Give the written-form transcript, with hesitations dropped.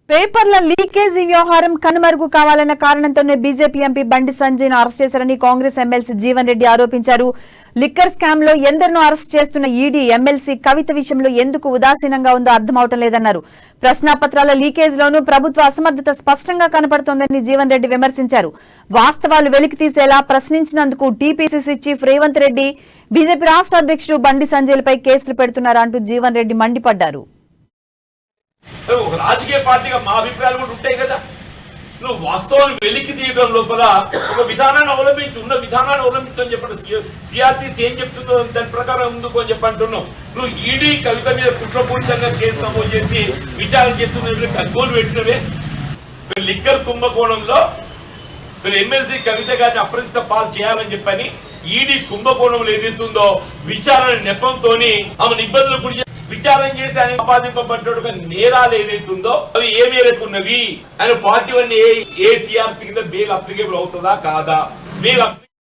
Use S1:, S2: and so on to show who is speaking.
S1: పేపర్ల లీకేజీ వ్యవహారం కనుమరుగు కావాలన్న కారణంతోనే బీజేపీ ఎంపీ బండి సంజయ్ను అరెస్ట్ చేశారని కాంగ్రెస్ ఎమ్మెల్సీ జీవన్ రెడ్డి ఆరోపించారు. లిక్కర్ స్కామ్ లో ఎందరినో అరెస్ట్ చేస్తున్న ఈడీ ఎమ్మెల్సీ కవిత విషయంలో ఎందుకు ఉదాసీనంగా ఉందో అర్థమవటం లేదన్నారు. ప్రశ్నాపత్రాల లీకేజ్ లోనూ ప్రభుత్వ అసమర్థత స్పష్టంగా కనపడుతోందని జీవన్ రెడ్డి విమర్శించారు. వాస్తవాలు వెలికి తీసేలా ప్రశ్నించినందుకు TPCC chief Revanth Reddy, BJP రాష్ట్ర అధ్యక్షుడు బండి సంజయ్లపై కేసులు పెడుతున్నారంటూ జీవన్ రెడ్డి మండిపడ్డారు.
S2: ఒక రాజకీయ పార్టీగా మా అభిప్రాయాలు కూడా ఉంటాయి కదా. నువ్వు వాస్తవాలు వెలికి తీయడం లోపల ఒక విధానాన్ని అవలంబించి ఉన్న విధానాన్ని అవలంబించని చెప్పండి. సిఆర్టీసీ ఏం చెప్తుందో దాని ప్రకారం ముందుకు అని చెప్పంటున్నావు. నువ్వు ఈడీ కవిత మీద కుట్రపూరితంగా కేసు నమోదు చేసి విచారణ చేస్తున్న కర్గోలు పెట్టినవే. లిక్కర్ కుంభకోణంలో ఎమ్మెల్సీ కవిత గారిని అప్రదిష్ట పాలు చేయాలని చెప్పని ఈడీ కుంభకోణంలో ఏదైతుందో విచారణ నెపంతో ఆమెను ఇబ్బందులు గురి విచారణ చేసి ఆయన ఆపాదింపబడ్డ నేరాలు ఏదైతుందో అవి ఏ మేరకు ఉన్నవి ఆయన 41A కింద బెయిల్ అప్లికేబుల్ అవుతుందా కాదా? బెయిల్